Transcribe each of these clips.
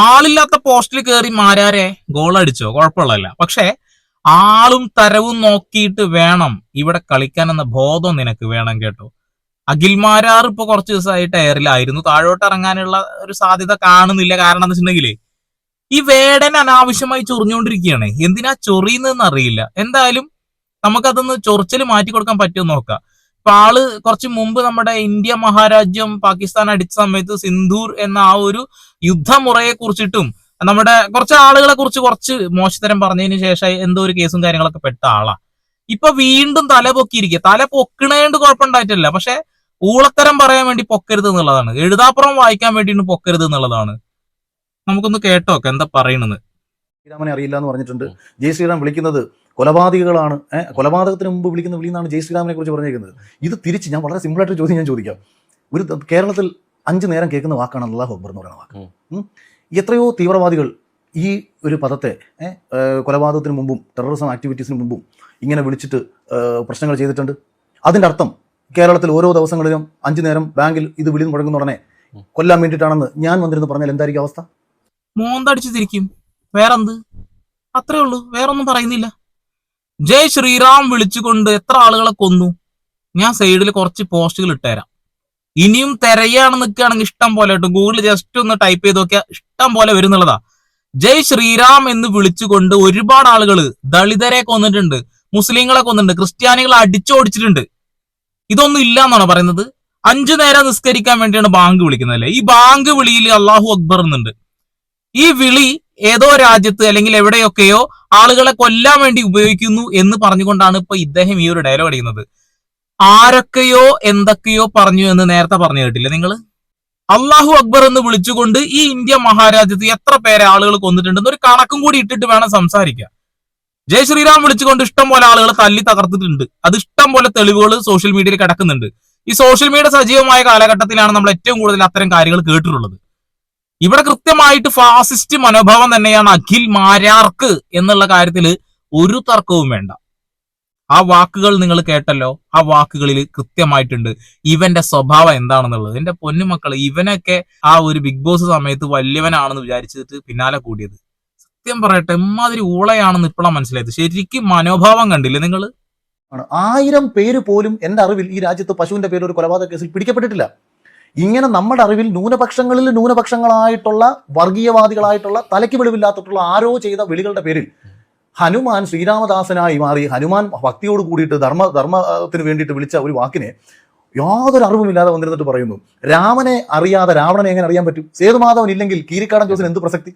ആളില്ലാത്ത പോസ്റ്റിൽ കയറി മാരാരെ ഗോൾ അടിച്ചോ, കുഴപ്പമുള്ളതല്ല. പക്ഷെ ആളും തരവും നോക്കിയിട്ട് വേണം ഇവിടെ കളിക്കാൻ എന്ന ബോധം നിനക്ക് വേണം കേട്ടോ. അഖിൽമാരാർ ഇപ്പൊ കുറച്ച് ദിവസമായിട്ട് എയറിലായിരുന്നു. താഴോട്ട് ഇറങ്ങാനുള്ള ഒരു സാധ്യത കാണുന്നില്ല. കാരണം എന്താ വെച്ചിട്ടുണ്ടെങ്കിൽ ഈ വേടൻ അനാവശ്യമായി ചൊറിഞ്ഞുകൊണ്ടിരിക്കുകയാണ്. എന്തിനാ ചൊറിയുന്നതെന്ന് അറിയില്ല. എന്തായാലും നമുക്കതൊന്ന് ചൊറിച്ചല് മാറ്റി കൊടുക്കാൻ പറ്റുമെന്ന് നോക്കാം. ഇപ്പൊ ആള് കുറച്ച് മുമ്പ് നമ്മുടെ ഇന്ത്യ മഹാരാജ്യം പാകിസ്ഥാൻ അടിച്ച സമയത്ത് സിന്ധൂർ എന്ന ആ ഒരു യുദ്ധമുറയെ കുറിച്ചിട്ടും നമ്മുടെ കുറച്ച് ആളുകളെ കുറിച്ച് കുറച്ച് മോശത്തരം പറഞ്ഞതിന് ശേഷം എന്തോ ഒരു കേസും കാര്യങ്ങളൊക്കെ പെട്ട ആളാ. ഇപ്പൊ വീണ്ടും തല പൊക്കിയിരിക്കുക. തല പൊക്കണേണ്ട് കുഴപ്പമുണ്ടായിട്ടില്ല. പക്ഷെ ഊളത്തരം പറയാൻ വേണ്ടി പൊക്കരുത് എന്നുള്ളതാണ്. എഴുതാപ്പുറം വായിക്കാൻ വേണ്ടിയിട്ട് പൊക്കരുത് എന്നുള്ളതാണ്. നമുക്കൊന്ന് കേട്ടോക്കെ എന്താ പറയണെന്ന്. ശ്രീരാമനെ അറിയില്ല എന്ന് പറഞ്ഞിട്ടുണ്ട്. ജയ് ശ്രീറാം വിളിക്കുന്നത് കൊലപാതകികളാണ്. കൊലപാതകത്തിന് മുമ്പ് വിളിക്കുന്ന വിളിയെന്നാണ് ജയ് ശ്രീരാമനെ കുറിച്ച് പറഞ്ഞേക്കുന്നത്. ഇത് തിരിച്ച് ഞാൻ വളരെ സിമ്പിളായിട്ട് ചോദ്യം ഞാൻ ചോദിക്കാം. ഒരു കേരളത്തിൽ 5 നേരം കേൾക്കുന്ന വാക്കാണ് അല്ലാഹു അക്ബർ എന്ന് പറയുന്ന വാക്ക്. എത്രയോ തീവ്രവാദികൾ ഈ ഒരു പദത്തെ കൊലപാതകത്തിന് മുമ്പും ടെററിസം ആക്ടിവിറ്റീസിന് മുമ്പും ഇങ്ങനെ വിളിച്ചിട്ട് പ്രശ്നങ്ങൾ ചെയ്തിട്ടുണ്ട്. അതിൻ്റെ അർത്ഥം കേരളത്തിൽ ഓരോ ദിവസങ്ങളിലും 5 നേരം ബാങ്കിൽ ഇത് വിളി മുഴങ്ങുന്ന ഉടനെ കൊല്ലാൻ വേണ്ടിയിട്ടാണെന്ന് ഞാൻ വന്നിരുന്നു പറഞ്ഞാൽ എന്തായിരിക്കും അവസ്ഥ? മോന്തടിച്ച് തിരിക്കും. വേറെന്ത്? അത്രേ ഉള്ളൂ, വേറൊന്നും പറയുന്നില്ല. ജയ് ശ്രീറാം വിളിച്ചുകൊണ്ട് എത്ര ആളുകളെ കൊന്നു? ഞാൻ സൈഡിൽ കുറച്ച് പോസ്റ്റുകൾ ഇട്ടുതരാം. ഇനിയും തിരയാണ് നിൽക്കുകയാണെങ്കിൽ ഇഷ്ടം പോലെ കിട്ടും. ഗൂഗിളിൽ ജസ്റ്റ് ഒന്ന് ടൈപ്പ് ചെയ്ത് നോക്കിയാൽ ഇഷ്ടം പോലെ വരുന്നുള്ളതാ. ജയ് ശ്രീറാം എന്ന് വിളിച്ചുകൊണ്ട് ഒരുപാട് ആളുകൾ ദളിതരെ കൊന്നിട്ടുണ്ട്, മുസ്ലിങ്ങളെ കൊന്നിട്ടുണ്ട്, ക്രിസ്ത്യാനികളെ അടിച്ചോടിച്ചിട്ടുണ്ട്. ഇതൊന്നും ഇല്ല എന്നാണ് പറയുന്നത്. 5 നേരം നിസ്കരിക്കാൻ വേണ്ടിയാണ് ബാങ്ക് വിളിക്കുന്നതല്ലേ. ഈ ബാങ്ക് വിളിയിൽ അല്ലാഹു അക്ബർ എന്നുണ്ട്. ഈ വിളി ഏതോ രാജ്യത്ത് അല്ലെങ്കിൽ എവിടെയൊക്കെയോ ആളുകളെ കൊല്ലാൻ വേണ്ടി ഉപയോഗിക്കുന്നു എന്ന് പറഞ്ഞുകൊണ്ടാണ് ഇപ്പൊ ഇദ്ദേഹം ഈ ഒരു ഡയലോഗ് അടിക്കുന്നത്. ആരൊക്കെയോ എന്തൊക്കെയോ പറഞ്ഞു എന്ന് നേരത്തെ പറഞ്ഞു കേട്ടില്ല നിങ്ങൾ? അല്ലാഹു അക്ബർ എന്ന് വിളിച്ചുകൊണ്ട് ഈ ഇന്ത്യ മഹാരാജ്യത്ത് എത്ര പേരെ ആളുകൾ കൊന്നിട്ടുണ്ടെന്ന് ഒരു കണക്കും കൂടി ഇട്ടിട്ട് വേണം സംസാരിക്കാൻ. ജയ് ശ്രീറാം വിളിച്ചുകൊണ്ട് ഇഷ്ടം പോലെ ആളുകൾ തല്ലി തകർത്തിട്ടുണ്ട്. അത് ഇഷ്ടം പോലെ തെളിവുകൾ സോഷ്യൽ മീഡിയയിൽ കിടക്കുന്നുണ്ട്. ഈ സോഷ്യൽ മീഡിയ സജീവമായ കാലഘട്ടത്തിലാണ് നമ്മൾ ഏറ്റവും കൂടുതൽ അത്തരം കാര്യങ്ങൾ കേട്ടിട്ടുള്ളത്. ഇവിടെ കൃത്യമായിട്ട് ഫാസിസ്റ്റ് മനോഭാവം തന്നെയാണ് അഖിൽ മാരാർക്ക് എന്നുള്ള കാര്യത്തിൽ ഒരു തർക്കവും വേണ്ട. ആ വാക്കുകൾ നിങ്ങൾ കേട്ടല്ലോ. ആ വാക്കുകളിൽ കൃത്യമായിട്ടുണ്ട് ഇവന്റെ സ്വഭാവം എന്താണെന്നുള്ളത്. എന്റെ പൊന്നുമക്കൾ, ഇവനൊക്കെ ആ ഒരു ബിഗ് ബോസ് സമയത്ത് വലിയവനാണെന്ന് വിചാരിച്ചിട്ട് പിന്നാലെ കൂടിയത്. സത്യം പറയട്ടെ, എമ്മാതിരി ഊളയാണെന്ന് ഇപ്പോഴാണ് മനസ്സിലായത്. ശരിക്കും മനോഭാവം കണ്ടില്ലേ നിങ്ങൾ? 1000 പേര് പോലും എന്റെ അറിവിൽ ഈ രാജ്യത്ത് പശുവിന്റെ പേരിൽ ഒരു കൊലപാതക കേസിൽ പിടിക്കപ്പെട്ടിട്ടില്ല. ഇങ്ങനെ നമ്മുടെ അറിവിൽ ന്യൂനപക്ഷങ്ങളിൽ ന്യൂനപക്ഷങ്ങളായിട്ടുള്ള വർഗീയവാദികളായിട്ടുള്ള തലയ്ക്ക് വെളിവില്ലാത്തിട്ടുള്ള ആരോ ചെയ്ത വിളികളുടെ പേരിൽ ഹനുമാൻ ശ്രീരാമദാസനായി മാറി, ഹനുമാൻ ഭക്തിയോട് കൂടിയിട്ട് ധർമ്മത്തിന് വേണ്ടിയിട്ട് വിളിച്ച ഒരു വാക്കിനെ യാതൊരു അറിവുമില്ലാതെ വന്നിരുന്നിട്ട് പറയുന്നു രാമനെ അറിയാതെ രാവണനെ എങ്ങനെ അറിയാൻ പറ്റും? സേതുമാധവൻ ഇല്ലെങ്കിൽ കീരിക്കാടൻ ജോസിന് എന്ത് പ്രസക്തി?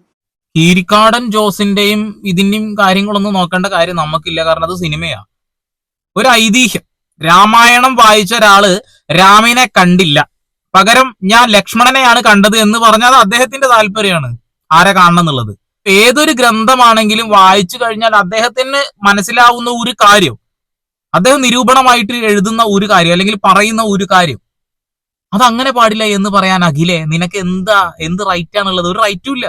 കീരിക്കാടൻ ജോസിന്റെയും ഇതിന്റെയും കാര്യങ്ങളൊന്നും നോക്കേണ്ട കാര്യം നമുക്കില്ല. കാരണം അത് സിനിമയാ. ഒരു ഐതിഹ്യം. രാമായണം വായിച്ച ഒരാള് രാമനെ കണ്ടില്ല, പകരം ഞാൻ ലക്ഷ്മണനെയാണ് കണ്ടത് എന്ന് പറഞ്ഞാൽ അദ്ദേഹത്തിന്റെ താല്പര്യമാണ് ആരെ കാണണം എന്നുള്ളത്. ഏതൊരു ഗ്രന്ഥമാണെങ്കിലും വായിച്ചു കഴിഞ്ഞാൽ അദ്ദേഹത്തിന് മനസ്സിലാവുന്ന ഒരു കാര്യം, അദ്ദേഹം നിരൂപണമായിട്ട് എഴുതുന്ന ഒരു കാര്യം അല്ലെങ്കിൽ പറയുന്ന ഒരു കാര്യം, അതങ്ങനെ പാടില്ല എന്ന് പറയാൻ അഖിലേ നിനക്ക് എന്ത് റൈറ്റ് ആണുള്ളത്? ഒരു റൈറ്റും ഇല്ല.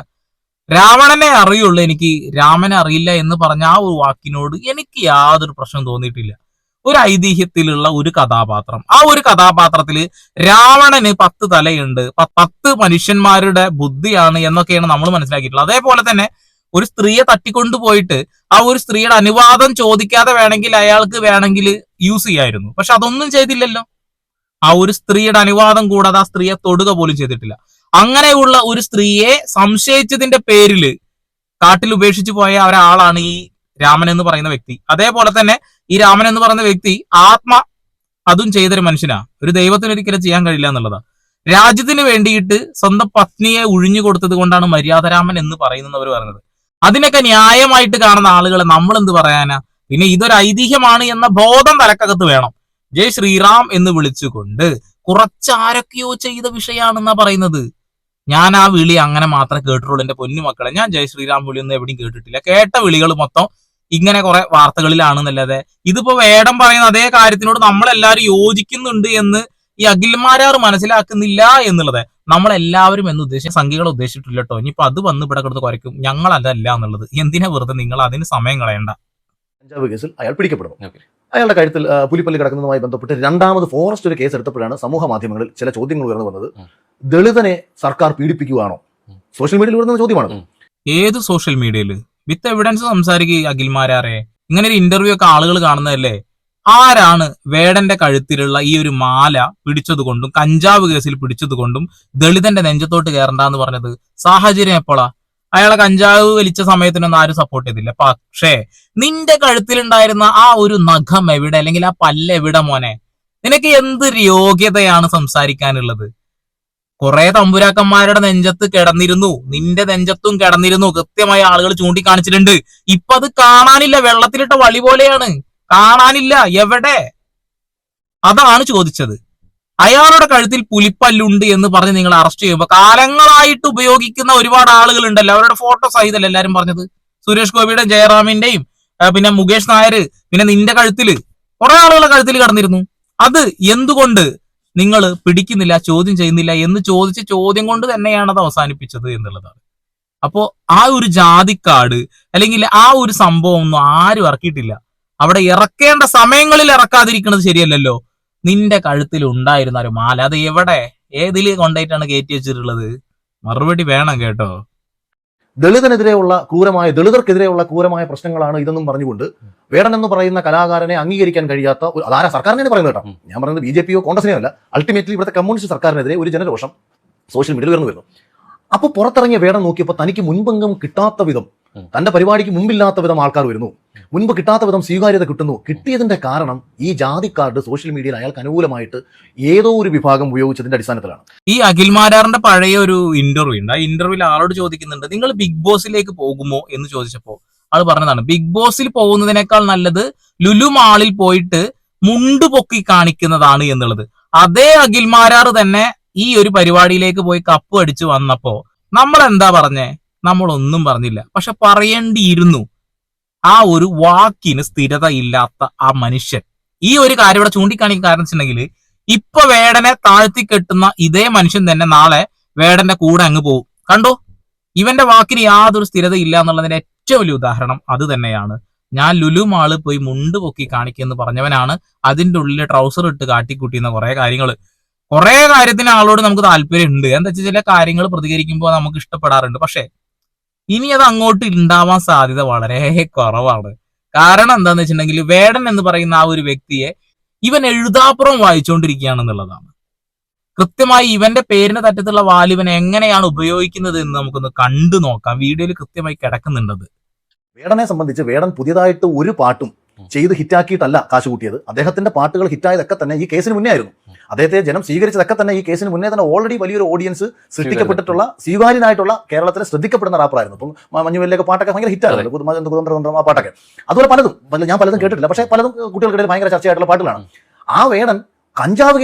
രാവണനെ അറിയുള്ളൂ, എനിക്ക് രാമനെ അറിയില്ല എന്ന് പറഞ്ഞ ആ ഒരു വാക്കിനോട് എനിക്ക് യാതൊരു പ്രശ്നം തോന്നിയിട്ടില്ല. ഒരു ഐതിഹ്യത്തിലുള്ള ഒരു കഥാപാത്രം, ആ ഒരു കഥാപാത്രത്തില് രാവണന് 10 തലയുണ്ട്, 10 മനുഷ്യന്മാരുടെ ബുദ്ധിയാണ് എന്നൊക്കെയാണ് നമ്മൾ മനസ്സിലാക്കിയിട്ടുള്ളത്. അതേപോലെ തന്നെ ഒരു സ്ത്രീയെ തട്ടിക്കൊണ്ടുപോയിട്ട് ആ ഒരു സ്ത്രീയുടെ അനുവാദം ചോദിക്കാതെ അയാൾക്ക് യൂസ് ചെയ്യായിരുന്നു. പക്ഷെ അതൊന്നും ചെയ്തില്ലല്ലോ. ആ ഒരു സ്ത്രീയുടെ അനുവാദം കൂടാതെ ആ സ്ത്രീയെ തൊടുക പോലും ചെയ്തിട്ടില്ല. അങ്ങനെയുള്ള ഒരു സ്ത്രീയെ സംശയിച്ചതിന്റെ പേരിൽ കാട്ടിൽ ഉപേക്ഷിച്ചു പോയ ഒരാളാണ് ഈ രാമൻ എന്ന് പറയുന്ന വ്യക്തി. അതേപോലെ തന്നെ ഈ രാമൻ എന്ന് പറയുന്ന വ്യക്തി അതും ചെയ്തൊരു മനുഷ്യനാ. ഒരു ദൈവത്തിന് ഒരിക്കലും ചെയ്യാൻ കഴിയില്ല എന്നുള്ളതാ. രാജ്യത്തിന് വേണ്ടിയിട്ട് സ്വന്തം പത്നിയെ ഒഴിഞ്ഞു കൊടുത്തത് കൊണ്ടാണ് മര്യാദരാമൻ എന്ന് പറയുന്നവർ പറയുന്നത്. അതിനൊക്കെ ന്യായമായിട്ട് കാണുന്ന ആളുകളെ നമ്മൾ എന്ത് പറയാനാ? പിന്നെ ഇതൊരു ഐതിഹ്യമാണ് എന്ന ബോധം തലക്കകത്ത് വേണം. ജയ് ശ്രീറാം എന്ന് വിളിച്ചുകൊണ്ട് കുറച്ചാരൊക്കെയോ ചെയ്ത വിഷയാണെന്നാ പറയുന്നത്. ഞാൻ ആ വിളി അങ്ങനെ മാത്രമേ കേട്ടിട്ടുള്ളൂ എന്റെ പൊന്നുമക്കളെ. ഞാൻ ജയ് ശ്രീറാം വിളി ഒന്നും എവിടെയും കേട്ടിട്ടില്ല. കേട്ട വിളികൾ മൊത്തം ഇങ്ങനെ കുറെ വാർത്തകളിലാണെന്നല്ലാതെ ഇതിപ്പോ വേടം പറയുന്ന അതേ കാര്യത്തിനോട് നമ്മളെല്ലാവരും യോജിക്കുന്നുണ്ട് എന്ന് ഈ അഖിൽമാരാർ മനസ്സിലാക്കുന്നില്ല എന്നുള്ളത്. നമ്മളെല്ലാവരും എന്ന് ഉദ്ദേശിച്ച സംഖ്യകളെ ഉദ്ദേശിച്ചിട്ടില്ല കേട്ടോ. ഇനിയിപ്പോ അത് വന്ന് ഇവിടെ കിടന്ന് കുറയ്ക്കും. ഞങ്ങളതല്ല എന്നുള്ളത്. എന്തിനാ വെറുതെ നിങ്ങൾ അതിന് സമയം കളയണ്ട. പഞ്ചാബ് കേസിൽ അയാൾ പിടിക്കപ്പെടുന്നു. അയാളുടെ കാര്യത്തിൽ പുലിപ്പല്ലി കിടക്കുന്നതുമായി ബന്ധപ്പെട്ട് രണ്ടാമത് ഫോറസ്റ്റ് ഒരു കേസ് എടുത്തപ്പോഴാണ് സമൂഹ മാധ്യമങ്ങളിൽ ചില ചോദ്യങ്ങൾ ഉയർന്നു വന്നത്. ദളിതനെ സർക്കാർ പീഡിപ്പിക്കുകയാണോ സോഷ്യൽ മീഡിയയിൽ വരുന്ന ചോദ്യമാണ്. ഏത് സോഷ്യൽ മീഡിയയില് വിത്ത് എവിഡൻസ് സംസാരിക്കുക അഖിൽമാരാറെ? ഇങ്ങനെ ഒരു ഇന്റർവ്യൂ ഒക്കെ ആളുകൾ കാണുന്നതല്ലേ? ആരാണ് വേടന്റെ കഴുത്തിലുള്ള ഈ ഒരു മാല പിടിച്ചത് കൊണ്ടും കഞ്ചാവ് കേസിൽ പിടിച്ചത് കൊണ്ടും ദളിതന്റെ നെഞ്ചത്തോട്ട് കയറണ്ടെന്ന് പറഞ്ഞത്? സാഹചര്യം എപ്പോഴാ? അയാളെ കഞ്ചാവ് വലിച്ച സമയത്തിനൊന്നും ആരും സപ്പോർട്ട് ചെയ്തില്ല. പക്ഷേ നിന്റെ കഴുത്തിലുണ്ടായിരുന്ന ആ ഒരു നഖം എവിടെ, അല്ലെങ്കിൽ ആ പല്ല് എവിടെ മോനെ? നിനക്ക് എന്ത് യോഗ്യതയാണ് സംസാരിക്കാനുള്ളത്? കുറെ തമ്പുരാക്കന്മാരുടെ നെഞ്ചത്ത് കിടന്നിരുന്നു, നിന്റെ നെഞ്ചത്തും കിടന്നിരുന്നു, കൃത്യമായി ആളുകൾ ചൂണ്ടിക്കാണിച്ചിട്ടുണ്ട്. ഇപ്പൊ അത് കാണാനില്ല, വെള്ളത്തിലിട്ട വളി പോലെയാണ്, കാണാനില്ല. എവിടെ? അതാണ് ചോദിച്ചത്. അയാളുടെ കഴുത്തിൽ പുലിപ്പല്ലുണ്ട് എന്ന് പറഞ്ഞ് നിങ്ങൾ അറസ്റ്റ് ചെയ്യുമ്പോൾ കാലങ്ങളായിട്ട് ഉപയോഗിക്കുന്ന ഒരുപാട് ആളുകൾ ഉണ്ടല്ലോ, അവരുടെ ഫോട്ടോ സഹിതല്ല എല്ലാരും പറഞ്ഞത്. സുരേഷ് ഗോപിയുടെ, ജയറാമിന്റെയും, പിന്നെ മുകേഷ് നായർ, പിന്നെ നിന്റെ കഴുത്തില് കുറെ ആളുകളുടെ കഴുത്തിൽ കടന്നിരുന്നു. അത് എന്തുകൊണ്ട് നിങ്ങൾ പിടിക്കുന്നില്ല, ചോദ്യം ചെയ്യുന്നില്ല എന്ന് ചോദിച്ച ചോദ്യം കൊണ്ട് തന്നെയാണ് അത് അവസാനിപ്പിച്ചത് എന്നുള്ളതാണ്. അപ്പോ ആ ഒരു ജാതിക്കാട് അല്ലെങ്കിൽ ആ ഒരു സംഭവം ഒന്നും ആരും ഇറക്കിയിട്ടില്ല. അവിടെ ഇറക്കേണ്ട സമയങ്ങളിൽ ഇറക്കാതിരിക്കുന്നത് ശരിയല്ലല്ലോ. നിന്റെ കഴുത്തിൽ ഉണ്ടായിരുന്ന ഒരു മാല അത് എവിടെ, ഏതില് കൊണ്ടായിട്ടാണ് കയറ്റി വെച്ചിട്ടുള്ളത്? മറുപടി വേണം കേട്ടോ. ദളിതർക്കെതിരെയുള്ള ക്രൂരമായ പ്രശ്നങ്ങളാണ് ഇതെന്നും പറഞ്ഞുകൊണ്ട് വേടൻ എന്ന് പറയുന്ന കലാകാരനെ അംഗീകരിക്കാൻ കഴിയാത്ത അതാരാ സർക്കാരിനെ പറയുന്നത് കേട്ടോ. ഞാൻ പറയുന്നത് BJP കോൺഗ്രസിനെയോ അല്ല. അൾട്ടിമേറ്റ്ലി ഇവിടുത്തെ കമ്മ്യൂണിസ്റ്റ് സർക്കാരിനെതിരെ ഒരു ജനരോഷം സോഷ്യൽ മീഡിയയിൽ ഉയർന്നു വരുന്നു. അപ്പോൾ പുറത്തിറങ്ങിയ വേടൻ നോക്കിയപ്പോൾ തനിക്ക് മുൻപെങ്കും കിട്ടാത്ത വിധം, തന്റെ പരിപാടിക്ക് മുമ്പില്ലാത്ത വിധം ആൾക്കാർ വരുന്നു, മുൻപ് കിട്ടാത്ത വിധം സ്വീകാര്യത കിട്ടുന്നു. കിട്ടിയതിന്റെ കാരണം ഈ ജാതിക്കാർഡ് സോഷ്യൽ മീഡിയയിൽ അയാൾക്ക് അനുകൂലമായിട്ട് ഏതോ ഒരു വിഭാഗം ഉപയോഗിച്ചതിന്റെ അടിസ്ഥാനത്തിലാണ്. ഈ അഖിൽമാരാറിന്റെ പഴയ ഒരു ഇന്റർവ്യൂ ഉണ്ട്. ആ ഇന്റർവ്യൂവിൽ ആളോട് ചോദിക്കുന്നുണ്ട്, നിങ്ങൾ ബിഗ് ബോസിലേക്ക് പോകുമോ എന്ന് ചോദിച്ചപ്പോൾ ആൾ പറഞ്ഞതാണ്, ബിഗ് ബോസിൽ പോകുന്നതിനേക്കാൾ നല്ലത് ലുലു മാളിൽ പോയിട്ട് മുണ്ട് പൊക്കി കാണിക്കുന്നതാണ് എന്നുള്ളത്. അതേ അഖിൽമാരാർ തന്നെ ഈ ഒരു പരിപാടിയിലേക്ക് പോയി കപ്പ് അടിച്ചു വന്നപ്പോ നമ്മൾ എന്താ പറഞ്ഞേ? നമ്മളൊന്നും പറഞ്ഞില്ല. പക്ഷെ പറയേണ്ടിയിരുന്നു. ആ ഒരു വാക്കിന് സ്ഥിരത ഇല്ലാത്ത ആ മനുഷ്യൻ ഈ ഒരു കാര്യം ഇവിടെ ചൂണ്ടിക്കാണിക്കാൻ കാരണം വെച്ചിട്ടുണ്ടെങ്കിൽ ഇപ്പൊ വേടനെ താഴ്ത്തി കെട്ടുന്ന ഇതേ മനുഷ്യൻ തന്നെ നാളെ വേടന്റെ കൂടെ അങ്ങ് പോകും. കണ്ടോ, ഇവന്റെ വാക്കിന് യാതൊരു സ്ഥിരത ഇല്ല എന്നുള്ളതിന്റെ ഏറ്റവും വലിയ ഉദാഹരണം അത് തന്നെയാണ്. ഞാൻ ലുലു മാള് പോയി മുണ്ട് പൊക്കി കാണിക്കുമെന്ന് പറഞ്ഞവനാണ് അതിന്റെ ഉള്ളിൽ ട്രൗസർ ഇട്ട് കാട്ടിക്കൂട്ടിയുന്ന കുറെ കാര്യത്തിന് ആളോട് നമുക്ക് താല്പര്യം ഉണ്ട്. എന്താ വെച്ചാൽ ചില കാര്യങ്ങൾ പ്രതികരിക്കുമ്പോൾ നമുക്ക് ഇഷ്ടപ്പെടാറുണ്ട്. പക്ഷെ ഇനി അത് അങ്ങോട്ട് ഉണ്ടാവാൻ സാധ്യത വളരെ കുറവാണ്. കാരണം എന്താന്ന് വെച്ചിട്ടുണ്ടെങ്കിൽ വേടൻ എന്ന് പറയുന്ന ആ ഒരു വ്യക്തിയെ ഇവൻ എഴുതാപ്പുറം വായിച്ചുകൊണ്ടിരിക്കുകയാണെന്നുള്ളതാണ്. കൃത്യമായി ഇവന്റെ പേരിന് തറ്റത്തുള്ള വാലിവൻ എങ്ങനെയാണ് ഉപയോഗിക്കുന്നത് എന്ന് നമുക്കൊന്ന് കണ്ടു നോക്കാം. വീഡിയോയിൽ കൃത്യമായി കിടക്കുന്നുണ്ടത്. വേടനെ സംബന്ധിച്ച് വേടൻ പുതിയതായിട്ട് ഒരു പാട്ടും ചെയ്ത് ഹിറ്റാക്കിയിട്ടല്ല കാശ് കൂട്ടിയത്. അദ്ദേഹത്തിന്റെ പാട്ടുകൾ ഹിറ്റായതൊക്കെ തന്നെ ഈ കേസിന് മുന്നേ ആയിരുന്നു. അദ്ദേഹത്തെ ജനം സ്വീകരിച്ചതൊക്കെ തന്നെ ഈ കേസിന് മുന്നേ തന്നെ ഓൾറെഡി വലിയൊരു ഓഡിയൻസ് സൃഷ്ടിക്കപ്പെട്ടിട്ടുള്ള സ്വീകാര്യനായിട്ടുള്ള കേരളത്തിലെ ശ്രദ്ധിക്കപ്പെടുന്ന റാപ്പറായിരുന്നു. ഇപ്പം മഞ്ഞുവെല്ലിലേക്ക് പാട്ടൊക്കെ ഭയങ്കര ഹിറ്റായിരുന്നു, കുതന്ത്രം ആ പാട്ടൊക്കെ. അതുപോലെ ഞാൻ പലതും കേട്ടിട്ടില്ല, പക്ഷേ പലതും കുട്ടികൾക്കിടയിൽ ഭയങ്കര ചർച്ചയായിട്ടുള്ള പാട്ടുകളാണ്. ആ വേടൻ കഞ്ചാവ്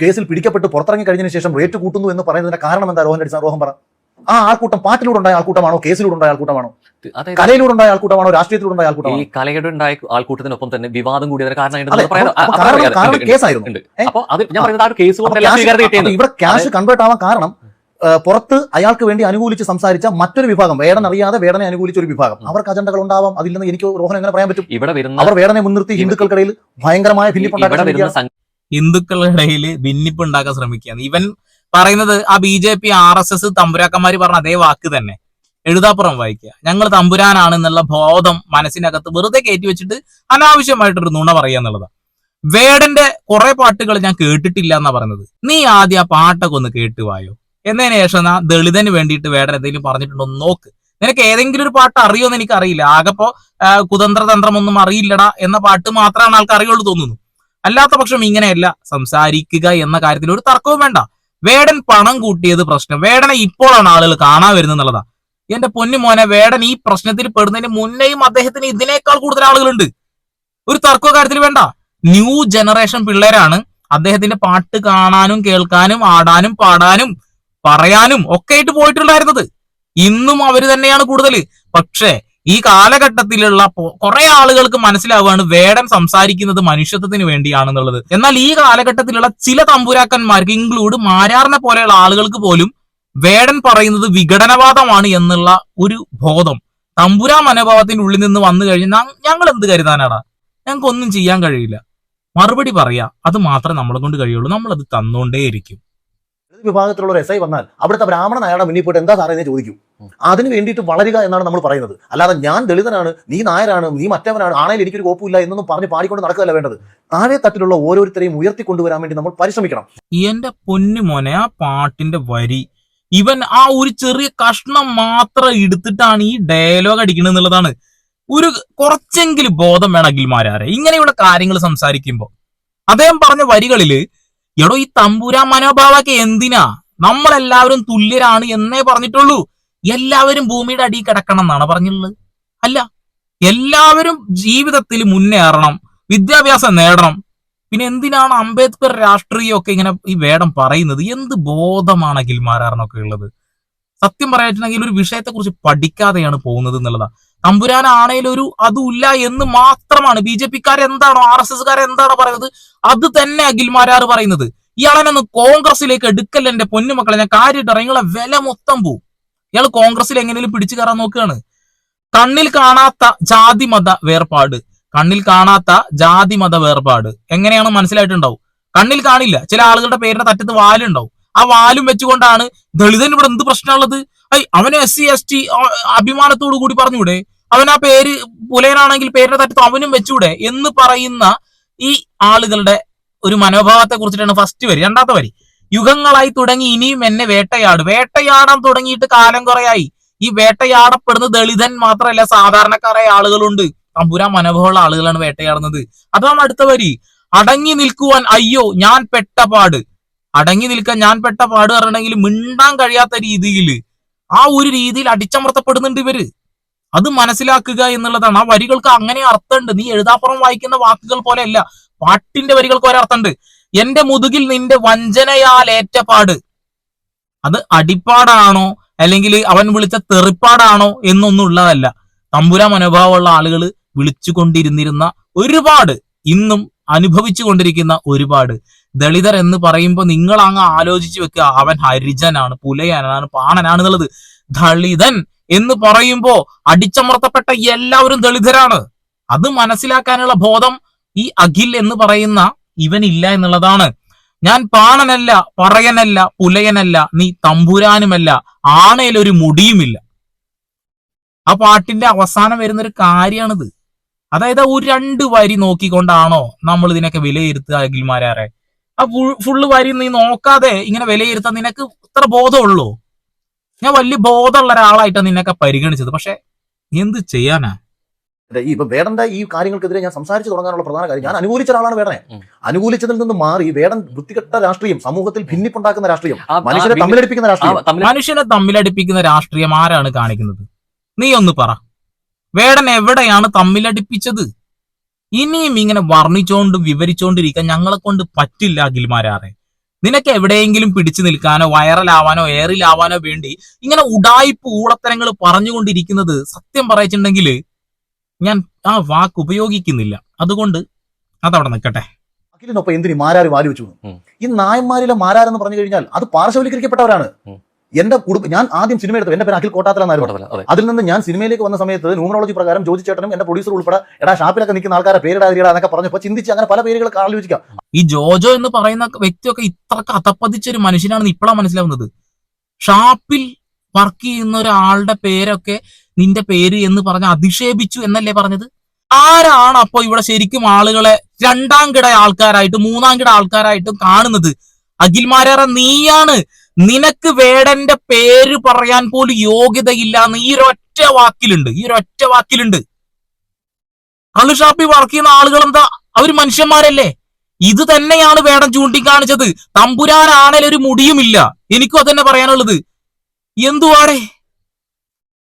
കേസിൽ പിടിക്കപ്പെട്ട് പുറത്തിറങ്ങി കഴിഞ്ഞതിന് ശേഷം റേറ്റ് കൂട്ടുന്നു എന്ന് പറയുന്നതിന്റെ കാരണം എന്താ? റോഹൻ പറ. ആ ആൾക്കൂട്ടം പാട്ടിലൂടെ ഉണ്ടായ ആൾക്കൂട്ടമാണോ, കേസിലൂടെ ഉണ്ടായ ആൾക്കൂട്ടമാണോ, കലയിലൂടെ ഉണ്ടായ ആൾക്കൂട്ടമാണോ, രാഷ്ട്രീയത്തിലൂടെ ഉണ്ടായ ആൾക്കൂട്ടമാണോ? ഈ കലയുടെ ഉണ്ടായ ആൾക്കൂട്ടത്തിനൊപ്പം തന്നെ വിവാദം കൂടി കേസായിരുന്നു. ഇവിടെ ക്യാഷ് കൺവേർട്ട് ആവാൻ കാരണം പുറത്ത് അയാൾക്ക് വേണ്ടി അനുകൂലിച്ച് സംസാരിച്ച മറ്റൊരു വിഭാഗം, വേടൻ അറിയാതെ വേടനെ അനുകൂലിച്ച ഒരു വിഭാഗം, അവർക്ക് അജണ്ടകൾ ഉണ്ടാവാം. അതില്ലെന്ന് എനിക്ക് റോഹൻ എങ്ങനെ പറയാൻ പറ്റും? അവർ വേടനെ മുൻനിർത്തി ഹിന്ദുക്കൾക്കിടയിൽ ഭയങ്കരമായ ഭിന്നിപ്പുണ്ടാക്കാൻ ഹിന്ദുക്കളുടെ ഭിന്നിപ്പ് ഉണ്ടാക്കാൻ ശ്രമിക്കുകയാണ്. ഇവൻ പറയുന്നത് ആ BJP RSS തമ്പുരാക്കന്മാര് പറഞ്ഞ അതേ വാക്ക് തന്നെ, എഴുതാപ്പുറം വായിക്കുക. ഞങ്ങൾ തമ്പുരാനാണെന്നുള്ള ബോധം മനസ്സിനകത്ത് വെറുതെ കയറ്റി വെച്ചിട്ട് അനാവശ്യമായിട്ടൊരു നുണ പറയുക എന്നുള്ളതാണ്. വേടന്റെ കുറെ പാട്ടുകൾ ഞാൻ കേട്ടിട്ടില്ല എന്നാ പറയുന്നത്. നീ ആദ്യം ആ പാട്ടൊക്കെ ഒന്ന് കേട്ടുവായോ, എന്നതിന് ശേഷം ദളിതന് വേണ്ടിയിട്ട് വേടൻ എന്തെങ്കിലും പറഞ്ഞിട്ടുണ്ടോ എന്ന് നോക്ക്. നിനക്ക് ഏതെങ്കിലും ഒരു പാട്ട് അറിയോന്ന് എനിക്ക് അറിയില്ല. ആകെപ്പോ കുതന്ത്രതന്ത്രമൊന്നും അറിയില്ലടാ എന്ന പാട്ട് മാത്രമാണ് ആൾക്ക് അറിയുള്ളൂ തോന്നുന്നു. അല്ലാത്ത പക്ഷം ഇങ്ങനെയല്ല സംസാരിക്കുക എന്ന കാര്യത്തിൽ ഒരു തർക്കവും വേണ്ട. വേടൻ പണം കൂട്ടിയത് പ്രശ്നം. വേടനെ ഇപ്പോഴാണ് ആളുകൾ കാണാൻ വരുന്നത് എന്നുള്ളതാ. എന്റെ പൊന്നു മോനെ, വേടൻ ഈ പ്രശ്നത്തിൽ പെടുന്നതിന് മുന്നേയും അദ്ദേഹത്തിന് ഇതിനേക്കാൾ കൂടുതൽ ആളുകളുണ്ട്. ഒരു തർക്ക കാര്യത്തിൽ വേണ്ട. ന്യൂ ജനറേഷൻ പിള്ളേരാണ് അദ്ദേഹത്തിന്റെ പാട്ട് കാണാനും കേൾക്കാനും ആടാനും പാടാനും പറയാനും ഒക്കെ ആയിട്ട് പോയിട്ടുണ്ടായിരുന്നത്. ഇന്നും അവര് തന്നെയാണ് കൂടുതൽ. പക്ഷേ ഈ കാലഘട്ടത്തിലുള്ള കുറെ ആളുകൾക്ക് മനസ്സിലാവുകയാണ് വേടൻ സംസാരിക്കുന്നത് മനുഷ്യത്വത്തിന് വേണ്ടിയാണെന്നുള്ളത്. എന്നാൽ ഈ കാലഘട്ടത്തിലുള്ള ചില തമ്പുരാക്കന്മാർക്ക്, ഇൻക്ലൂഡ് മാരാറിനെ പോലെയുള്ള ആളുകൾക്ക് പോലും വേടൻ പറയുന്നത് വിഘടനവാദമാണ് എന്നുള്ള ഒരു ബോധം തമ്പുരാ മനോഭാവത്തിന്റെ ഉള്ളിൽ നിന്ന് വന്നു കഴിഞ്ഞാൽ ഞങ്ങൾ എന്ത് കരുതാനാടാ? ഞങ്ങൾക്ക് ഒന്നും ചെയ്യാൻ കഴിയില്ല. മറുപടി പറയാ, അത് മാത്രമേ നമ്മളെ കൊണ്ട് കഴിയുള്ളൂ. നമ്മളത് തന്നുകൊണ്ടേയിരിക്കും. വിഭാഗത്തിലുള്ള ഒരു SI വന്നാൽ അവിടുത്തെ ബ്രാഹ്മണൻ അയാളുടെ മുന്നിൽ പോയിട്ട് എന്താ സാറേ എന്ന് ചോദിക്കും. അതിന് വേണ്ടിയിട്ട് വളരുക എന്നാണ് നമ്മൾ പറയുന്നത്. അല്ലാതെ ഞാൻ ദളിതനാണ്, നീ നായരാണ്, നീ മറ്റവനാണ്, ആണെങ്കിൽ എനിക്കൊരു കോപ്പമില്ല എന്നൊന്നും പറഞ്ഞ് പാടിക്കൊണ്ട് നടക്കുകയല്ല വേണ്ടത്. താഴെ തട്ടിലുള്ള ഓരോരുത്തരെയും ഉയർത്തിക്കൊണ്ടുവരാൻ വേണ്ടി നമ്മൾ പരിശ്രമിക്കണം. എന്റെ പൊന്നു മോനെ, ആ പാട്ടിന്റെ വരി ഇവൻ ആ ഒരു ചെറിയ കഷ്ണം മാത്രം എടുത്തിട്ടാണ് ഈ ഡയലോഗ് അടിക്കുന്നത് എന്നുള്ളതാണ്. ഒരു കുറച്ചെങ്കിലും ബോധം വേണം അഖിൽമാരാരെ ഇങ്ങനെയുള്ള കാര്യങ്ങൾ സംസാരിക്കുമ്പോ. അദ്ദേഹം പറഞ്ഞ വരികളില് എടോ ഈ തമ്പുരാൻ മനോഭാവമൊക്കെ എന്തിനാ, നമ്മളെല്ലാവരും തുല്യരാണ് എന്നേ പറഞ്ഞിട്ടുള്ളൂ. എല്ലാവരും ഭൂമിയുടെ അടിയിൽ കിടക്കണം എന്നാണ് പറഞ്ഞിട്ടുള്ളത്. അല്ല, എല്ലാവരും ജീവിതത്തിൽ മുന്നേറണം, വിദ്യാഭ്യാസം നേടണം. പിന്നെ എന്തിനാണ് അംബേദ്കർ രാഷ്ട്രീയമൊക്കെ ഇങ്ങനെ ഈ വേടം പറയുന്നത്? എന്ത് ബോധമാണ് അഖിൽമാരാറിനൊക്കെ ഉള്ളത്? സത്യം പറയായിട്ടുണ്ടെങ്കിൽ ഒരു വിഷയത്തെ കുറിച്ച് പഠിക്കാതെയാണ് പോകുന്നത് എന്നുള്ളതാ. തമ്പുരാനാണേലും ഒരു അതുമില്ല എന്ന് മാത്രമാണ് BJP-ക്കാർ എന്താണോ RSS-കാർ എന്താണോ പറയുന്നത് അത് തന്നെ അഖിൽമാരാർ പറയുന്നത്. ഇയാളെന്ന് കോൺഗ്രസിലേക്ക് എടുക്കല്ല എന്റെ പൊന്നുമക്കളെ, ഞാൻ കാര്യമായിട്ട് ഇയാളെ വില മൊത്തം പോവും. ഇയാൾ കോൺഗ്രസിൽ എങ്ങനെയും പിടിച്ചു കയറാൻ നോക്കുകയാണ്. കണ്ണിൽ കാണാത്ത ജാതി മത വേർപാട്, കണ്ണിൽ കാണാത്ത ജാതി മത വേർപാട് എങ്ങനെയാണ് മനസ്സിലായിട്ടുണ്ടാവും? കണ്ണിൽ കാണില്ല, ചില ആളുകളുടെ പേരിന്റെ തറ്റത്ത് വാലുണ്ടാവും. ആ വാലും വെച്ചുകൊണ്ടാണ് ദളിതൻ ഇവിടെ എന്ത് പ്രശ്നമുള്ളത്? അവന് SC ST അഭിമാനത്തോടു കൂടി പറഞ്ഞൂടെ? അവൻ ആ പേര് പുലയനാണെങ്കിൽ പേരിന്റെ തറ്റത്ത് അവനും വെച്ചൂടെ എന്ന് പറയുന്ന ഈ ആളുകളുടെ ഒരു മനോഭാവത്തെ കുറിച്ചിട്ടാണ് ഫസ്റ്റ് വരി. രണ്ടാമത്തെ വരി, യുഗങ്ങളായി തുടങ്ങി ഇനിയും എന്നെ വേട്ടയാടാൻ തുടങ്ങിയിട്ട് കാലം കുറയായി. ഈ വേട്ടയാടപ്പെടുന്ന ദളിതൻ മാത്രമല്ല, സാധാരണക്കാരായ ആളുകളുണ്ട്. തമ്പുരാൻ മനോഭാവമുള്ള ആളുകളാണ് വേട്ടയാടുന്നത്. അതാണ് അടുത്ത വരി, അടങ്ങി നിൽക്കുവാൻ അയ്യോ ഞാൻ പെട്ട പാട്. അടങ്ങി നിൽക്കാൻ ഞാൻ പെട്ട പാട് പറഞ്ഞിട്ടുണ്ടെങ്കിൽ മിണ്ടാൻ കഴിയാത്ത രീതിയിൽ, ആ ഒരു രീതിയിൽ അടിച്ചമർത്തപ്പെടുന്നുണ്ട് ഇവര്. അത് മനസ്സിലാക്കുക എന്നുള്ളതാണ്. ആ വരികൾക്ക് അങ്ങനെ അർത്ഥമുണ്ട്. നീ എഴുതാപ്പുറം വായിക്കുന്ന വാക്കുകൾ പോലെയല്ല, പാട്ടിന്റെ വരികൾക്ക് ഒരർത്ഥമുണ്ട്. എന്റെ മുതുകിൽ നിന്റെ വഞ്ചനയാൽ ഏറ്റപാട്. അത് അടിപ്പാടാണോ അല്ലെങ്കിൽ അവൻ വിളിച്ച തെറിപ്പാടാണോ എന്നൊന്നും ഉള്ളതല്ല. തമ്പുരാ മനോഭാവമുള്ള ആളുകൾ വിളിച്ചുകൊണ്ടിരുന്നിരുന്ന ഒരുപാട്, ഇന്നും അനുഭവിച്ചു കൊണ്ടിരിക്കുന്ന ഒരുപാട് ദളിതർ എന്ന് പറയുമ്പോൾ നിങ്ങൾ അങ്ങ് ആലോചിച്ച് വെക്കുക, അവൻ ഹരിജനാണ്, പുലയനാണ്, പാണനാണ് എന്നുള്ളത്. ദളിതൻ എന്ന് പറയുമ്പോ അടിച്ചമർത്തപ്പെട്ട എല്ലാവരും ദളിതരാണ്. അത് മനസ്സിലാക്കാനുള്ള ബോധം ഈ അഖിൽ എന്ന് പറയുന്ന ഇവനില്ല എന്നുള്ളതാണ്. ഞാൻ പാണനല്ല, പറയനല്ല, പുലയനല്ല, നീ തമ്പുരാനുമല്ല, ആണയിലൊരു മുടിയുമില്ല. ആ പാട്ടിന്റെ അവസാനം വരുന്നൊരു കാര്യമാണിത്. അതായത് ഒരു 2 വരി നോക്കിക്കൊണ്ടാണോ നമ്മൾ ഇതിനൊക്കെ വിലയിരുത്തുക അഖിൽമാരാറെ? ആ ഫുള്ള് വരി നീ നോക്കാതെ ഇങ്ങനെ വിലയിരുത്താൻ നിനക്ക് ഇത്ര ബോധമുള്ളൂ? ഞാൻ വലിയ ബോധമുള്ള ഒരാളായിട്ടാണ് നിന്നൊക്കെ പരിഗണിച്ചത്. പക്ഷെ എന്ത് ചെയ്യാനാ? ഈ ഇപ്പൊ വേടന്റെ ഈ കാര്യങ്ങൾക്കെതിരെ ഞാൻ സംസാരിച്ചു തുടങ്ങാനുള്ള പ്രധാന കാര്യം, ഞാൻ അനുകൂലിച്ച ഒരാളാണ് വേടനെ. അനുകൂലിച്ചതിൽ നിന്ന് മാറി വേടൻ വൃത്തികെട്ട രാഷ്ട്രീയം, സമൂഹത്തിൽ ഭിന്നിപ്പുണ്ടാക്കുന്ന രാഷ്ട്രീയം, മനുഷ്യനെ തമ്മിലടിപ്പിക്കുന്ന രാഷ്ട്രീയം. മനുഷ്യനെ തമ്മിലടിപ്പിക്കുന്ന രാഷ്ട്രീയം ആരാണ് കാണിക്കുന്നത്? നീ ഒന്ന് പറ. വേടൻ എവിടെയാണ് തമ്മിലടിപ്പിച്ചത്? ഇനിയും ഇങ്ങനെ വർണ്ണിച്ചോണ്ടും വിവരിച്ചോണ്ടിരിക്കാൻ ഞങ്ങളെ കൊണ്ട് പറ്റില്ല അഖിൽമാരാറെ. നിനക്ക് എവിടെയെങ്കിലും പിടിച്ചു നിൽക്കാനോ വൈറലാവാനോ എയറിലാവാനോ വേണ്ടി ഇങ്ങനെ ഉടായിപ്പ് ഊളത്തരങ്ങൾ പറഞ്ഞുകൊണ്ടിരിക്കുന്നത് സത്യം പറയിച്ചിട്ടുണ്ടെങ്കിൽ ഞാൻ ആ വാക്ക് ഉപയോഗിക്കുന്നില്ല. അതുകൊണ്ട് അതവിടെ നിൽക്കട്ടെ. അഖിലിനൊപ്പം എന്തിനു മാരാര് വാല് വെച്ചു? ഈ നായന്മാരിലെ മാരാരെന്ന് പറഞ്ഞു കഴിഞ്ഞാൽ അത് പാർശ്വവൽക്കരിക്കപ്പെട്ടവരാണ്. എന്റെ കുടുംബം, ഞാൻ ആദ്യം സിനിമ എടുത്തു, എന്റെ പേര് അഖിൽ കോട്ടാത്തലായിരുന്നു. അതിൽ നിന്ന് ഞാൻ സിനിമയിലേക്ക് വന്ന സമയത്ത് ന്യൂമറോളജി പ്രകാരം ജോജി ചേട്ടനും എന്റെ പ്രൊഡ്യൂസർ ഉൾപ്പെടെ എടാ ഷാപ്പിലൊക്കെ നിൽക്കുന്ന ആൾക്കാരെ പേരിടാതിരിടാ എന്നൊക്കെ പറഞ്ഞപ്പോൾ ചിന്തിച്ച് അങ്ങനെ പല പേരുകൾ ആലോചിക്കാം. ഈ ജോജോ എന്ന് പറയുന്ന വ്യക്തിയൊക്കെ ഇത്ര കഥപ്പതിച്ച ഒരു മനുഷ്യനാണെന്ന് ഇപ്പോഴാണ് മനസ്സിലാവുന്നത്. ഷാപ്പിൽ വർക്ക് ചെയ്യുന്ന ഒരാളുടെ പേരൊക്കെ നിന്റെ പേര് എന്ന് പറഞ്ഞ് അധിക്ഷേപിച്ചു എന്നല്ലേ പറഞ്ഞത്? ആരാണ് അപ്പൊ ഇവിടെ ശരിക്കും ആളുകളെ 2ാം കിട ആൾക്കാരായിട്ടും 3ാം കിട ആൾക്കാരായിട്ടും കാണുന്നത്? അഖിൽമാരാറെ നീയാണ്. നിനക്ക് വേടന്റെ പേര് പറയാൻ പോലും യോഗ്യതയില്ല എന്ന് ഈ ഒരൊറ്റ വാക്കിലുണ്ട്. കള്ളു ഷാപ്പിൽ വർക്ക് ചെയ്യുന്ന ആളുകൾ എന്താ? അവര് മനുഷ്യന്മാരല്ലേ? ഇത് തന്നെയാണ് വേടൻ ചൂണ്ടിക്കാണിച്ചത്. തമ്പുരാനാണേലൊരു മുടിയുമില്ല. എനിക്കും അതന്നെ പറയാനുള്ളത്. എന്തുവാടേ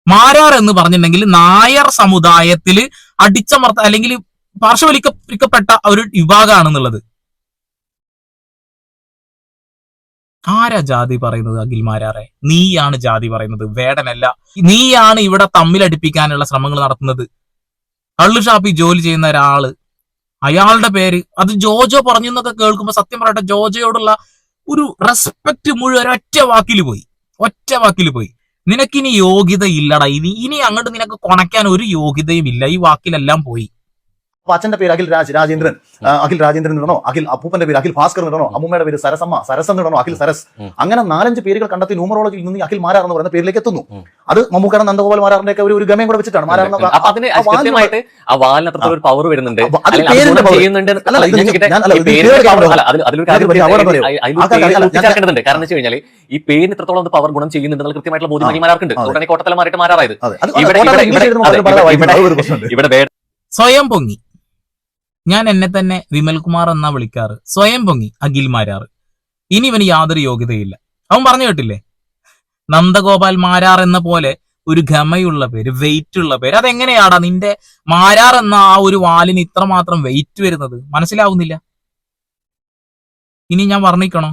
മാരാർ എന്ന് പറഞ്ഞിട്ടുണ്ടെങ്കിൽ നായർ സമുദായത്തിൽ അടിച്ചമർത്ത അല്ലെങ്കിൽ പാർശ്വവൽക്കരിക്കപ്പെട്ട ഒരു വിഭാഗമാണെന്നുള്ളത്. ആരാ ജാതി പറയുന്നത് അഖിൽമാരാറെ? നീയാണ് ജാതി പറയുന്നത്, വേടനല്ല. നീയാണ് ഇവിടെ തമ്മിലടിപ്പിക്കാനുള്ള ശ്രമങ്ങൾ നടത്തുന്നത്. കള്ളു ഷാപ്പിൽ ജോലി ചെയ്യുന്ന ഒരാള്, അയാളുടെ പേര് അത് ജോജോ പറഞ്ഞു എന്നൊക്കെ കേൾക്കുമ്പോ സത്യം പറയട്ടെ, ജോജോയോടുള്ള ഒരു റെസ്പെക്ട് മുഴുവൻ ഒറ്റ വാക്കിൽ പോയി. നിനക്കിനി യോഗ്യത ഇല്ലടാ. ഇനി അങ്ങോട്ട് നിനക്ക് കൊണയ്ക്കാൻ ഒരു യോഗ്യതയും ഇല്ല. ഈ വാക്കിലെല്ലാം പോയി. അപ്പൊ അച്ഛന്റെ പേര് രാജേന്ദ്രൻ ഇടണോ, അപ്പൂപ്പന്റെ പേര് അഖിൽ ഭാസ്കർ ഇടണോ, അമ്മൂമ്മയുടെ പേര് സരസ് ഇടണോ, അഖിൽ സരസ്, അങ്ങനെ 4-5 പേരുകൾ കണ്ടെത്തി ന്യൂമറോളജിയിൽ നിന്ന് അഖിൽ മാരാർ എന്ന് പറയുന്ന പേരിലേക്ക് എത്തുന്നു. അത് മമ്മൂക്കട നന്ദഗോപാൽ മാരാറിന്റെ ഒക്കെ ഒരു ഗമയം കൂടെ വെച്ചിട്ടാണ് മാരാർ പവർ വരുന്നുണ്ട്. കാരണം വെച്ച് കഴിഞ്ഞാൽ ഈ പേരിന് ഇത്രത്തോളം പവർ ഗുണം ചെയ്യുന്നുണ്ടെന്ന് കൃത്യമായിട്ടുള്ള ബോധ്യം മാരാർക്കുണ്ട്. ഉടനെ കോട്ടത്തല മാറിയിട്ട് മാറാറായത് ഇവിടെ സ്വയം പൊങ്ങി. ഞാൻ എന്നെ തന്നെ വിമൽകുമാർ എന്നാ വിളിക്കാറ്. സ്വയം പൊങ്ങി അഖിൽ മാരാർ. ഇനി ഇവന് യാതൊരു യോഗ്യതയില്ല. അവൻ പറഞ്ഞു കേട്ടില്ലേ, നന്ദഗോപാൽ മാരാർ എന്ന പോലെ ഒരു ഗമയുള്ള പേര്, വെയിറ്റ് ഉള്ള പേര്. അതെങ്ങനെയാടാ നിന്റെ മാരാർ എന്ന ആ ഒരു വാലിന് ഇത്രമാത്രം വെയിറ്റ് വരുന്നത്? മനസ്സിലാവുന്നില്ല. ഇനി ഞാൻ വർണ്ണിക്കണോ?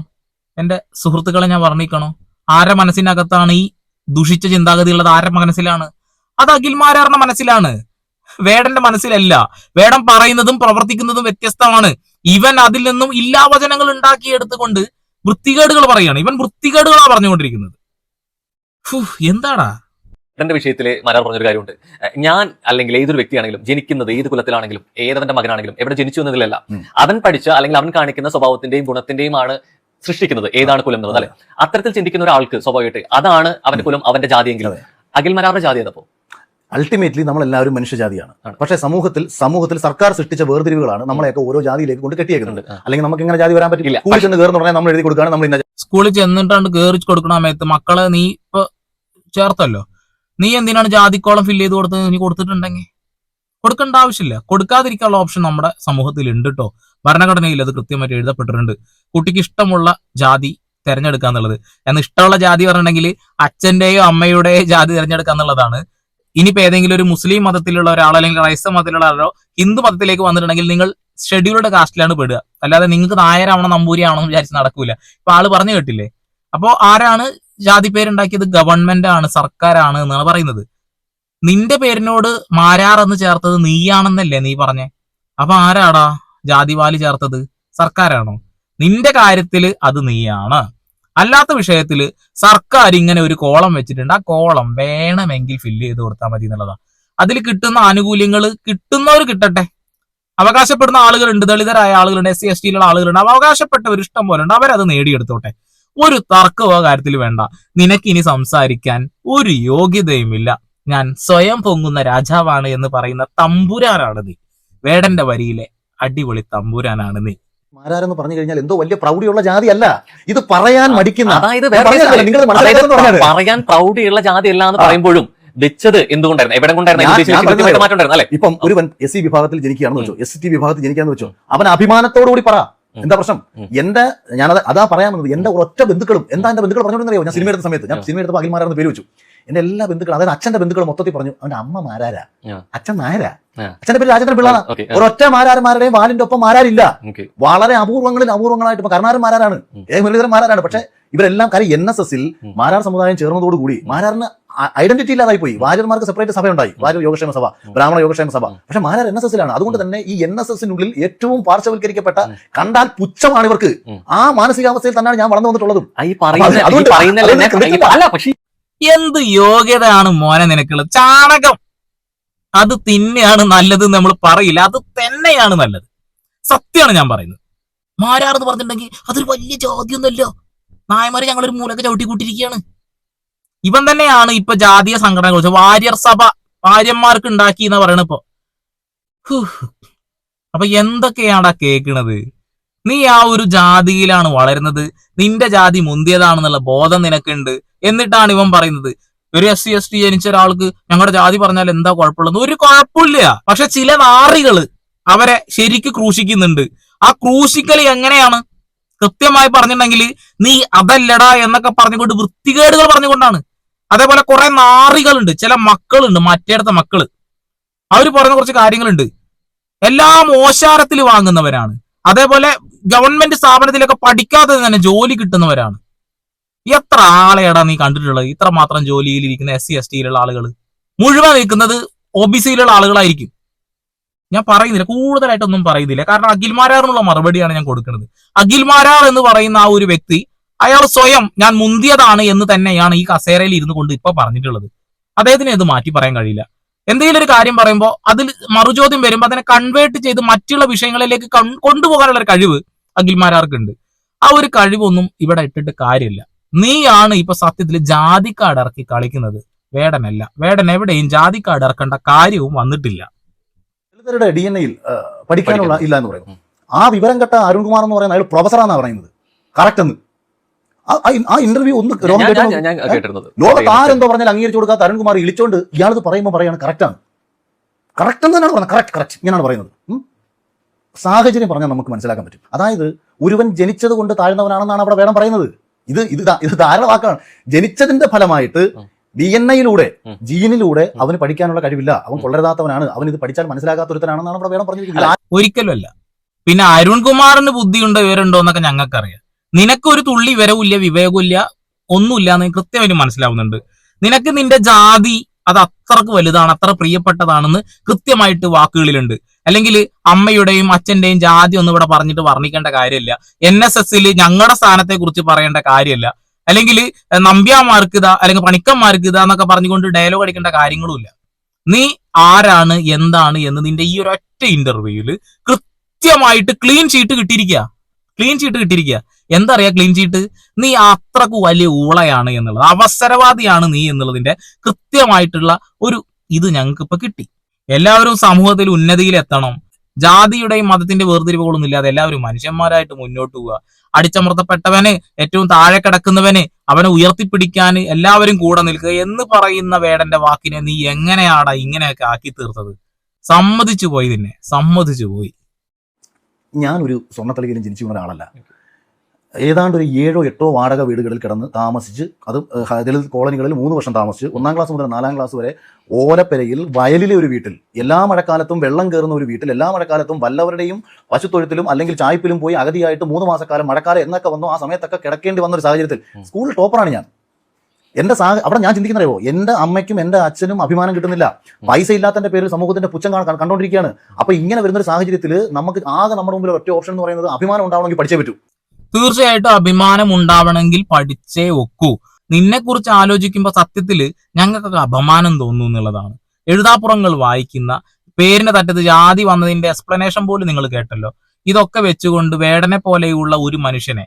എന്റെ സുഹൃത്തുക്കളെ ഞാൻ വർണ്ണിക്കണോ? ആരുടെ മനസ്സിനകത്താണ് ഈ ദുഷിച്ച ചിന്താഗതി ഉള്ളത്? ആരുടെ മനസ്സിലാണ്? അത് അഖിൽ മാരാറിന്റെ മനസ്സിലാണ്, വേടന്റെ മനസ്സിലല്ല. വേടൻ പറയുന്നതും പ്രവർത്തിക്കുന്നതും വ്യത്യസ്തമാണ്. ഇവൻ അതിൽ നിന്നും ഇല്ലാവചനങ്ങൾ ഉണ്ടാക്കിയെടുത്തുകൊണ്ട് വൃത്തികേടുകൾ പറയാണ്. ഇവൻ വൃത്തികേടുകളാണ് പറഞ്ഞുകൊണ്ടിരിക്കുന്നത്. എന്താടാ എന്റെ വിഷയത്തിൽ മാരാർ പറഞ്ഞൊരു കാര്യമുണ്ട്. ഞാൻ അല്ലെങ്കിൽ ഏതൊരു വ്യക്തിയാണെങ്കിലും ജനിക്കുന്നത് ഏത് കുലത്തിലാണെങ്കിലും ഏതവന്റെ മകനാണെങ്കിലും എവിടെ ജനിച്ചു എന്നതിലല്ല, അവൻ പഠിച്ച അല്ലെങ്കിൽ അവൻ കാണിക്കുന്ന സ്വഭാവത്തിന്റെയും ഗുണത്തിന്റെയും ആണ് സൃഷ്ടിക്കുന്നത് ഏതാണ് കുലം എന്നത്. അല്ലെ, അത്തരത്തിൽ ചിന്തിക്കുന്ന ഒരാൾക്ക് സ്വാഭാവികമായിട്ട് അതാണ് അവന്റെ കുലം, അവന്റെ ജാതിയെങ്കിലും. അഖിൽ മാരാറിന്റെ ജാതി ഏതപ്പോ? അൾട്ടിമേറ്റ്ലി നമ്മളെല്ലാവരും മനുഷ്യജാതിയാണ്. പക്ഷേ സമൂഹത്തിൽ സർക്കാർ സൃഷ്ടിച്ച വേർതിരിവുകളാണ് നമ്മളെയൊക്കെ ഓരോ ജാതിയിലേക്ക് കൊണ്ട് കെട്ടിയേക്കുന്നത്. അല്ലെങ്കിൽ നമുക്ക് ഇങ്ങനെ ജാതി വരാൻ പറ്റില്ല. സ്കൂളിൽ ചെന്ന് കയറുന്ന പറഞ്ഞാൽ നമ്മൾ എഴുതി കൊടുക്കുകയാണ്, നമ്മൾ ഇന്ന സ്കൂളിൽ ചെന്നിട്ടാണ്ട് കയറി കൊടുക്കണ സമയത്ത് മക്കളെ നീ ഇപ്പൊ ചേർത്തല്ലോ, നീ എന്തിനാണ് ജാതിക്കോളം ഫില്ല് ചെയ്ത് കൊടുത്തത്? നീ കൊടുത്തിട്ടുണ്ടെങ്കിൽ കൊടുക്കേണ്ട ആവശ്യമില്ല. കൊടുക്കാതിരിക്കാനുള്ള ഓപ്ഷൻ നമ്മുടെ സമൂഹത്തിൽ ഉണ്ട് കേട്ടോ. ഭരണഘടനയിൽ അത് കൃത്യമായിട്ട് എഴുതപ്പെട്ടിട്ടുണ്ട്. കുട്ടിക്ക് ഇഷ്ടമുള്ള ജാതി തെരഞ്ഞെടുക്കുക എന്നുള്ളത്. എന്നാൽ ഇഷ്ടമുള്ള ജാതി പറഞ്ഞിട്ടുണ്ടെങ്കിൽ അച്ഛന്റെയോ അമ്മയുടെയോ ജാതി തിരഞ്ഞെടുക്കുക എന്നുള്ളതാണ്. ഇനിയിപ്പോ ഏതെങ്കിലും ഒരു മുസ്ലിം മതത്തിലുള്ള ഒരാളോ അല്ലെങ്കിൽ ക്രൈസ്തവ മതത്തിലുള്ള ആളോ ഹിന്ദു മതത്തിലേക്ക് വന്നിട്ടുണ്ടെങ്കിൽ നിങ്ങൾ ഷെഡ്യൂൾഡ് കാസ്റ്റിലാണ് പെടുക. അല്ലാതെ നിങ്ങൾക്ക് നായരാവണം നമ്പൂരിയാവണം എന്ന് വിചാരിച്ച് നടക്കൂല. ഇപ്പൊ ആള് പറഞ്ഞു കേട്ടില്ലേ. അപ്പോ ആരാണ് ജാതി പേരുണ്ടാക്കിയത്? ഗവൺമെന്റ് ആണ്, സർക്കാരാണ് എന്നാണ് പറയുന്നത്. നിന്റെ പേരിനോട് മാരാർ എന്ന് ചേർത്തത് നീയാണെന്നല്ലേ നീ പറഞ്ഞേ? അപ്പൊ ആരാടാ ജാതിവാലി ചേർത്തത്? സർക്കാരാണോ? നിന്റെ കാര്യത്തില് അത് നീയാണ്. അല്ലാത്ത വിഷയത്തില് സർക്കാർ ഇങ്ങനെ ഒരു കോളം വെച്ചിട്ടുണ്ട്. ആ കോളം വേണമെങ്കിൽ ഫില്ല് ചെയ്ത് കൊടുത്താൽ മതി എന്നുള്ളതാ. അതിൽ കിട്ടുന്ന ആനുകൂല്യങ്ങൾ കിട്ടുന്നവർ കിട്ടട്ടെ. അവകാശപ്പെടുന്ന ആളുകളുണ്ട്, ദളിതരായ ആളുകളുണ്ട്, SC ST ആളുകളുണ്ട്, അവകാശപ്പെട്ടവർ ഇഷ്ടം പോലെ ഉണ്ട്. അവരത് നേടിയെടുത്തോട്ടെ. ഒരു തർക്കമോ കാര്യത്തിൽ വേണ്ട. നിനക്കിനി സംസാരിക്കാൻ ഒരു യോഗ്യതയുമില്ല. ഞാൻ സ്വയം പൊങ്ങുന്ന രാജാവാണ് എന്ന് പറയുന്ന തമ്പുരാനാണ് നീ. വേടന്റെ വരിയിലെ അടിപൊളി തമ്പുരാനാണ് നീ. മാരാരെന്ന് പറഞ്ഞു കഴിഞ്ഞാൽ എന്തോ വലിയ പ്രൗഢിയുള്ള ജാതി അല്ല. ഇത് പറയാൻ മടിക്കുന്ന, അതായത് പറയാൻ പ്രൗഢിയുള്ള ജാതി അല്ല എന്ന് പറയുമ്പോഴും വെച്ചത് എന്തുകൊണ്ടായിരുന്നു? എവിടെ കൊണ്ടായിരുന്നു? ഇപ്പം ഒരുവൻ SC വിഭാഗത്തിൽ ജനിക്കുകയാണെന്ന് വെച്ചോ, ST വിഭാഗത്തിൽ ജനിക്കാന്ന് വെച്ചോ, അവൻ അഭിമാനത്തോടുകൂടി പറ എന്താ പ്രശ്നം. അതാ പറയാമെന്നത്. എന്റെ ഒറ്റ ബന്ധുക്കളും എന്താ എന്റെ ബന്ധുക്കൾ പറഞ്ഞോണ്ടെന്നറിയോ? ഞാൻ സിനിമ എടുത്ത സമയത്ത്, സിനിമ എടുത്തപ്പോൾ അഖിൽ മാരാർ എന്ന് പേര് വെച്ചു. എന്റെ എല്ലാ ബന്ധുക്കളും, അതായത് അച്ഛന്റെ ബന്ധുക്കൾ മൊത്തത്തിൽ പറഞ്ഞു അവന്റെ അമ്മ മാരാരാ, അച്ഛൻ നായരാ, അച്ഛന്റെ പേര് രാജേന്ദ്രൻ പിള്ളാണ്. ഒരൊറ്റ മാരാരന്മാരുടെയും വാലിന്റെ ഒപ്പം മാരാരില്ല. വളരെ അപൂർവങ്ങളായിട്ട് ഇപ്പൊ കർണാടൻ മാരാരാണ്, മുരളീധരൻ മാരാരാണ്. പക്ഷെ ഇവരെല്ലാം കാര്യം NSSൽ മാരാർ സമുദായം ചേർന്നതോടുകൂടി മാരാറിന് ഐഡന്റിറ്റി ഇല്ലാതായി പോയി. വാര്യന്മാർക്ക് സെപ്പറേറ്റ് സഭ ഉണ്ടായി, വാര്യർ യോഗക്ഷേമ സഭ, ബ്രാഹ്മണ യോഗക്ഷേമ സഭ. പക്ഷെ മാരാർ NSSലാണ്. അതുകൊണ്ട് തന്നെ ഈ NSSനുള്ളിൽ ഏറ്റവും പാർശ്വവൽക്കരിക്കപ്പെട്ട, കണ്ടാൽ പുച്ഛമാണ് ഇവർക്ക്. ആ മാനസികാവസ്ഥയിൽ തന്നെയാണ് ഞാൻ വളർന്നു വന്നിട്ടുള്ളതും. എന്ത് യോഗ്യതയാണ് മോനെ നിനക്കുള്ളത്? ചാണകം അത് തന്നെയാണ് നല്ലത് നമ്മൾ പറയില്ല, അത് തന്നെയാണ് നല്ലത്. സത്യമാണ് ഞാൻ പറയുന്നത്. മാരാർ എന്ന് പറഞ്ഞിട്ടുണ്ടെങ്കിൽ അതൊരു വലിയ ജാതിയൊന്നുമല്ലോ. നായമാര് ഞങ്ങളൊരു മൂലൊക്കെ ചവിട്ടി കൂട്ടിയിരിക്കുകയാണ്. ഇവൻ തന്നെയാണ് ഇപ്പൊ ജാതീയ സംഘടന കുറിച്ച് വാര്യർ സഭ വാര്യന്മാർക്ക് ഉണ്ടാക്കി എന്ന് പറയണ ഇപ്പൊ. അപ്പൊ എന്തൊക്കെയാടാ കേൾക്കണത്? നീ ആ ഒരു ജാതിയിലാണ് വളരുന്നത്, നിന്റെ ജാതി മുന്തിയതാണെന്നുള്ള ബോധം നിനക്കുണ്ട്. എന്നിട്ടാണ് ഇവൻ പറയുന്നത് ഒരു SC ST ജനിച്ച ഒരാൾക്ക് ഞങ്ങളുടെ ജാതി പറഞ്ഞാൽ എന്താ കുഴപ്പമുള്ളത്? ഒരു കുഴപ്പമില്ല. പക്ഷെ ചില നാറികള് അവരെ ശരിക്ക് ക്രൂശിക്കുന്നുണ്ട്. ആ ക്രൂശിക്കൽ എങ്ങനെയാണ്? കൃത്യമായി പറഞ്ഞിട്ടുണ്ടെങ്കിൽ നീ അതല്ലടാ എന്നൊക്കെ പറഞ്ഞുകൊണ്ട് വൃത്തികേടുകൾ പറഞ്ഞുകൊണ്ടാണ്. അതേപോലെ കുറെ നാറികളുണ്ട്, ചില മക്കളുണ്ട്, മറ്റേടത്തെ മക്കള്, അവര് പറയുന്ന കുറച്ച് കാര്യങ്ങളുണ്ട്. എല്ലാം ഓശാരത്തിൽ വാങ്ങുന്നവരാണ്. അതേപോലെ ഗവൺമെന്റ് സ്ഥാപനത്തിലൊക്കെ പഠിക്കാതെ തന്നെ ജോലി കിട്ടുന്നവരാണ്. എത്ര ആളെയാടാ നീ കണ്ടിട്ടുള്ളത്? ഇത്ര മാത്രം ജോലിയിൽ ഇരിക്കുന്ന SC ST ആളുകൾ മുഴുവൻ നിൽക്കുന്നത് OBCയിലുള്ള ആളുകളായിരിക്കും. ഞാൻ പറയുന്നില്ല, കൂടുതലായിട്ടൊന്നും പറയുന്നില്ല. കാരണം അഖിൽ മാരാറിനുള്ള മറുപടിയാണ് ഞാൻ കൊടുക്കുന്നത്. അഖിൽ മാരാർ എന്ന് പറയുന്ന ആ ഒരു വ്യക്തി, അയാൾ സ്വയം ഞാൻ മുന്തിയതാണ് എന്ന് തന്നെയാണ് ഈ കസേരയിൽ ഇരുന്നു കൊണ്ട് ഇപ്പൊ പറഞ്ഞിട്ടുള്ളത്. അദ്ദേഹത്തിന് ഇത് മാറ്റി പറയാൻ കഴിയില്ല. എന്തെങ്കിലും ഒരു കാര്യം പറയുമ്പോൾ അതിൽ മറുചോദ്യം വരുമ്പോൾ അതിനെ കൺവേർട്ട് ചെയ്ത് മറ്റുള്ള വിഷയങ്ങളിലേക്ക് കൊണ്ടുപോകാനുള്ള ഒരു കഴിവ് അഖിൽമാരാർക്കുണ്ട്. ആ ഒരു കഴിവൊന്നും ഇവിടെ ഇട്ടിട്ട് കാര്യമില്ല. നീയാണ് ഇപ്പൊ സത്യത്തിൽ ജാതി കാർഡ് ഇറക്കി കളിക്കുന്നത്, വേടനല്ല. വേടൻ എവിടെയും ജാതി കാർഡ് ഇറക്കേണ്ട കാര്യവും വന്നിട്ടില്ല. ദളിതരുടെ DNA-യിൽ പഠിക്കാനുള്ള ഇല്ല എന്ന് പറയുന്നു. ആ വിവരം കെട്ട അരുൺകുമാർ എന്ന് പറയുന്ന അയാൾ പ്രൊഫസറാന്നാണ് പറയുന്നത്. കറക്റ്റ് എന്ന് ആ ഇന്റർവ്യൂ ഒന്ന് ലോകത്ത് ആരെന്തോ പറഞ്ഞാൽ അംഗീകരിച്ചു കൊടുക്കാത്ത അരുൺകുമാർ ഇളിച്ചോണ്ട് ഇയാളത് പറയുമ്പോൾ പറയാണ് കറക്റ്റാണ്. കറക്റ്റ് എന്ന് തന്നെയാണ് പറയുന്നത്. കറക്റ്റ് ഇങ്ങനെയാണ് പറയുന്നത്. സാഹചര്യം പറഞ്ഞാൽ നമുക്ക് മനസ്സിലാക്കാൻ പറ്റും. അതായത് ഒരുവൻ ജനിച്ചത് കൊണ്ട് താഴ്ന്നവനാണെന്നാണ് അവിടെ വേണം പറയുന്നത്. ഇത് ധാരണ വാക്കാണ്. ജനിച്ചതിന്റെ ഫലമായിട്ട് DNA-യിലൂടെ ജീനിലൂടെ അവന് പഠിക്കാനുള്ള കഴിവില്ല, അവൻ കൊള്ളരുതാത്തവനാണ്, അവൻ ഇത് പഠിച്ചാൽ മനസ്സിലാക്കാത്തൊരുത്തനാണെന്നാണ് അവിടെ വേണം പറഞ്ഞിരിക്കുന്നത്. ഒരിക്കലും അല്ല. പിന്നെ അരുൺകുമാറിന് ബുദ്ധിയുണ്ടോ വിവരമുണ്ടോ എന്നൊക്കെ ഞങ്ങൾക്കറിയാം. നിനക്കൊരു തുള്ളി വിവരവുമില്ല, വിവേകമില്ല, ഒന്നുമില്ല എന്ന് കൃത്യമായിട്ട് മനസ്സിലാവുന്നുണ്ട്. നിനക്ക് നിന്റെ ജാതി അത് അത്രക്ക് വലുതാണ്, അത്ര പ്രിയപ്പെട്ടതാണെന്ന് കൃത്യമായിട്ട് വാക്കുകളിലുണ്ട്. അല്ലെങ്കിൽ അമ്മയുടെയും അച്ഛന്റെയും ജാതി ഒന്നും ഇവിടെ പറഞ്ഞിട്ട് വർണ്ണിക്കേണ്ട കാര്യമില്ല. NSS-ൽ ഞങ്ങളുടെ സ്ഥാനത്തെ കുറിച്ച് പറയേണ്ട കാര്യമില്ല. അല്ലെങ്കിൽ നമ്പ്യാമാർക്ക് ഇതാ, അല്ലെങ്കിൽ പണിക്കന്മാർക്ക് ഇതാ എന്നൊക്കെ പറഞ്ഞുകൊണ്ട് ഡയലോഗ് അടിക്കേണ്ട കാര്യങ്ങളുമില്ല. നീ ആരാണ് എന്താണ് എന്ന് നിന്റെ ഈ ഒരൊറ്റ ഇന്റർവ്യൂവിൽ കൃത്യമായിട്ട് ക്ലീൻ ഷീറ്റ് കിട്ടിയിരിക്കുക. എന്തറിയാ ക്ലീൻ ഷീറ്റ്? നീ അത്രക്ക് വലിയ ഊളയാണ് എന്നുള്ളത്, അവസരവാദിയാണ് നീ എന്നുള്ളതിന്റെ കൃത്യമായിട്ടുള്ള ഒരു ഇത് ഞങ്ങൾക്ക് ഇപ്പൊ കിട്ടി. എല്ലാവരും സമൂഹത്തിൽ ഉന്നതിയിൽ എത്തണം, ജാതിയുടെയും മതത്തിന്റെ വേർതിരിവുകളൊന്നും ഇല്ലാതെ എല്ലാവരും മനുഷ്യന്മാരായിട്ട് മുന്നോട്ട് പോവുക. അടിച്ചമർത്തപ്പെട്ടവന്, ഏറ്റവും താഴെ കിടക്കുന്നവന്, അവനെ ഉയർത്തിപ്പിടിക്കാൻ എല്ലാവരും കൂടെ നിൽക്കുക എന്ന് പറയുന്ന വേടന്റെ വാക്കിനെ നീ എങ്ങനെയാടാ ഇങ്ങനെയൊക്കെ ആക്കി തീർത്തത്? സമ്മതിച്ചു പോയി. ഞാനൊരു സ്വർണ്ണത്തളികയിലും ജനിച്ചു വീണ ഒരാളല്ല. ഏതാണ്ട് ഒരു 7 or 8 വാടക വീടുകളിൽ കിടന്ന് താമസിച്ച്, അത് ദളിത് കോളനികളിൽ 3 വർഷം താമസിച്ച്, 1ാം ക്ലാസ് മുതൽ 4ാം ക്ലാസ് വരെ ഓലപ്പെരയിൽ വയലിലെ ഒരു വീട്ടിൽ, എല്ലാ മഴക്കാലത്തും വെള്ളം കയറുന്ന ഒരു വീട്ടിൽ, എല്ലാ മഴക്കാലത്തും വല്ലവരുടെയും പശുത്തൊഴുത്തിലും അല്ലെങ്കിൽ ചായ്പിലും പോയി അഗതിയായിട്ട് 3 മാസക്കാലം മഴക്കാലം എന്നൊക്കെ വന്നു ആ സമയത്തൊക്കെ കിടക്കേണ്ടി വന്ന ഒരു സാഹചര്യത്തിൽ സ്കൂൾ ടോപ്പറാണ് ഞാൻ. അവിടെ ഞാൻ ചിന്തിക്കുന്നറിയോ, എന്റെ അമ്മയ്ക്കും എന്റെ അച്ഛനും അഭിമാനം കിട്ടുന്നില്ല, പൈസ ഇല്ലാത്തതിന്റെ പേരിൽ സമൂഹത്തിന്റെ പുച്ഛം കണ്ടുകൊണ്ടിരിക്കുകയാണ്. അപ്പൊ ഇങ്ങനെ വരുന്ന ഒരു സാഹചര്യത്തിൽ നമുക്ക് ആകെ നമ്മുടെ മുമ്പിൽ ഒറ്റ ഓപ്ഷൻ എന്ന് പറയുന്നത് അഭിമാനം ഉണ്ടാവണമെങ്കിൽ പഠിച്ചേ പറ്റൂ. തീർച്ചയായിട്ടും അഭിമാനം ഉണ്ടാവണമെങ്കിൽ പഠിച്ചേ ഒക്കൂ. നിന്നെ കുറിച്ച് ആലോചിക്കുമ്പോൾ സത്യത്തില് ഞങ്ങൾക്കൊക്കെ അപമാനം തോന്നുന്നു എന്നുള്ളതാണ്. എഴുതാപ്പുറങ്ങൾ വായിക്കുന്ന, പേരിന്റെ തറ്റത്ത് ജാതി വന്നതിന്റെ എക്സ്പ്ലനേഷൻ പോലും നിങ്ങൾ കേട്ടല്ലോ. ഇതൊക്കെ വെച്ചുകൊണ്ട് വേടനെ പോലെയുള്ള ഒരു മനുഷ്യനെ,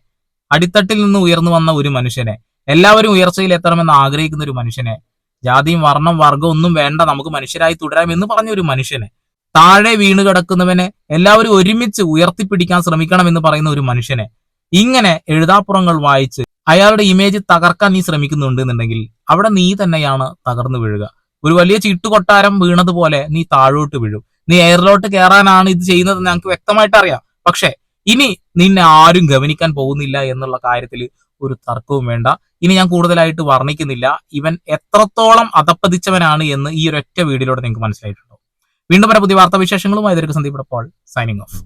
അടിത്തട്ടിൽ നിന്ന് ഉയർന്നു വന്ന ഒരു മനുഷ്യനെ, എല്ലാവരും ഉയർച്ചയിൽ എത്തണമെന്ന് ആഗ്രഹിക്കുന്ന ഒരു മനുഷ്യനെ, ജാതിയും വർണ്ണം വർഗം ഒന്നും വേണ്ട, നമുക്ക് മനുഷ്യരായി തുടരാം എന്ന് പറഞ്ഞ ഒരു മനുഷ്യനെ, താഴെ വീണ് കിടക്കുന്നവനെ എല്ലാവരും ഒരുമിച്ച് ഉയർത്തിപ്പിടിക്കാൻ ശ്രമിക്കണം എന്ന് പറയുന്ന ഒരു മനുഷ്യനെ, ഇങ്ങനെ എഴുതാപ്പുറങ്ങൾ വായിച്ച് അയാളുടെ ഇമേജ് തകർക്കാൻ നീ ശ്രമിക്കുന്നുണ്ട് എന്നുണ്ടെങ്കിൽ അവിടെ നീ തന്നെയാണ് തകർന്നു വീഴുക. ഒരു വലിയ ചീട്ടുകൊട്ടാരം വീണതുപോലെ നീ താഴോട്ട് വീഴും. നീ എയറിലോട്ട് കയറാനാണ് ഇത് ചെയ്യുന്നത് ഞങ്ങൾക്ക് വ്യക്തമായിട്ട് അറിയാം. പക്ഷെ ഇനി നിന്നെ ആരും ഗവനിക്കാൻ പോകുന്നില്ല എന്നുള്ള കാര്യത്തിൽ ഒരു തർക്കവും വേണ്ട. ഇനി ഞാൻ കൂടുതലായിട്ട് വർണ്ണിക്കുന്നില്ല. ഇവൻ എത്രത്തോളം അധപ്പതിച്ചവനാണ് എന്ന് ഈ ഒരൊറ്റ വീഡിയോയിലൂടെ നിങ്ങൾക്ക് മനസ്സിലായിട്ടുണ്ടോ. വീണ്ടും വരെ പുതിയ വാർത്താവിശേഷങ്ങളുമായി സന്ദീപ് പോൾ സൈനിങ് ഓഫ്.